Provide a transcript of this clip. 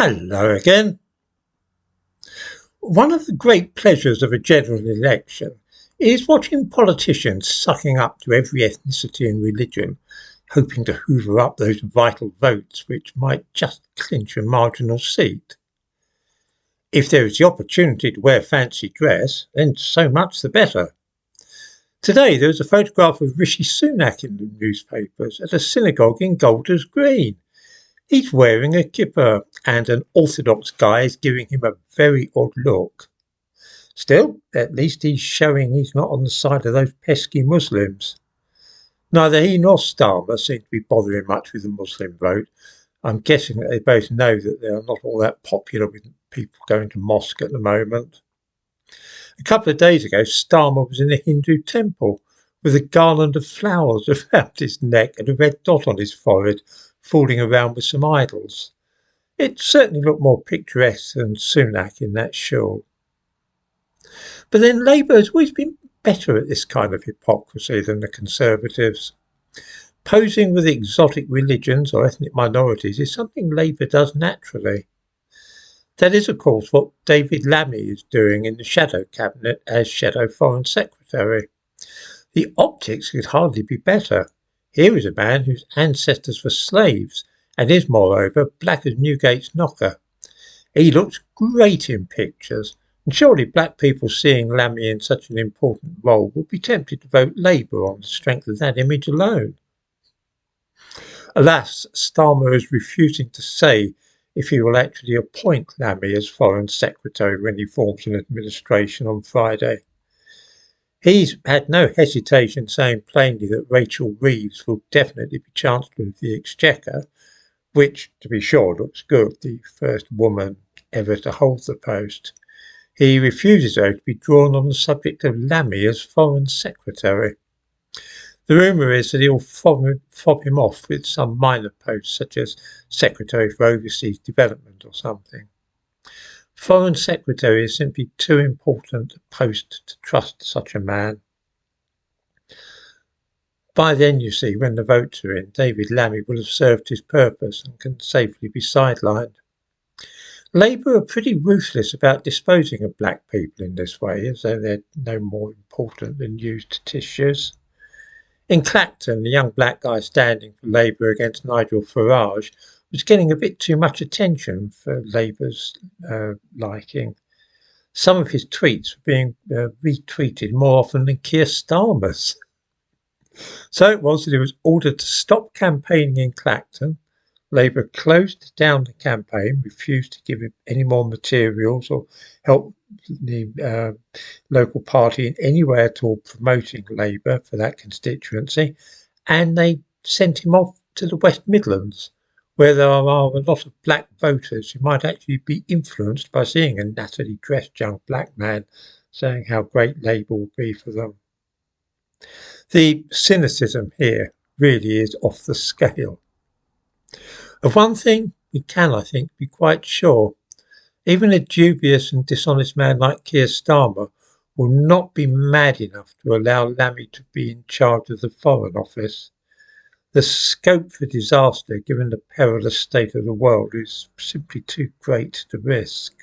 Hello again. One of the great pleasures of a general election is watching politicians sucking up to every ethnicity and religion, hoping to hoover up those vital votes which might just clinch a marginal seat. If there is the opportunity to wear fancy dress, then so much the better. Today there was a photograph of Rishi Sunak in the newspapers at a synagogue in Golders Green. He's wearing a kippah, and an orthodox guy is giving him a very odd look. Still, at least he's showing he's not on the side of those pesky Muslims. Neither he nor Starmer seem to be bothering much with the Muslim vote. I'm guessing that they both know that they are not all that popular with people going to mosque at the moment. A couple of days ago, Starmer was in a Hindu temple with a garland of flowers around his neck and a red dot on his forehead, fooling around with some idols. It certainly looked more picturesque than Sunak in that shawl. But then Labour has always been better at this kind of hypocrisy than the Conservatives. Posing with exotic religions or ethnic minorities is something Labour does naturally. That is, of course, what David Lammy is doing in the Shadow Cabinet as Shadow Foreign Secretary. The optics could hardly be better. Here is a man whose ancestors were slaves and is, moreover, black as Newgate's knocker. He looks great in pictures, and surely black people seeing Lammy in such an important role would be tempted to vote Labour on the strength of that image alone. Alas, Starmer is refusing to say if he will actually appoint Lammy as Foreign Secretary when he forms an administration on Friday. He's had no hesitation saying plainly that Rachel Reeves will definitely be Chancellor of the Exchequer, which, to be sure, looks good, the first woman ever to hold the post. He refuses, though, to be drawn on the subject of Lammy as Foreign Secretary. The rumour is that he'll fob him off with some minor post, such as Secretary for Overseas Development or something. Foreign Secretary is simply too important a post to trust such a man. By then, you see, when the votes are in, David Lammy will have served his purpose and can safely be sidelined. Labour are pretty ruthless about disposing of black people in this way, as though they're no more important than used tissues. In Clacton, the young black guy standing for Labour against Nigel Farage was getting a bit too much attention for Labour's liking. Some of his tweets were being retweeted more often than Keir Starmer's. So it was that he was ordered to stop campaigning in Clacton. Labour closed down the campaign, refused to give him any more materials or help the local party in any way at all promoting Labour for that constituency, and they sent him off to the West Midlands, where there are a lot of black voters who might actually be influenced by seeing a nattily dressed young black man saying how great Labour will be for them. The cynicism here really is off the scale. Of one thing we can, I think, be quite sure. Even a dubious and dishonest man like Keir Starmer will not be mad enough to allow Lammy to be in charge of the Foreign Office. The scope for disaster, given the perilous state of the world, is simply too great to risk.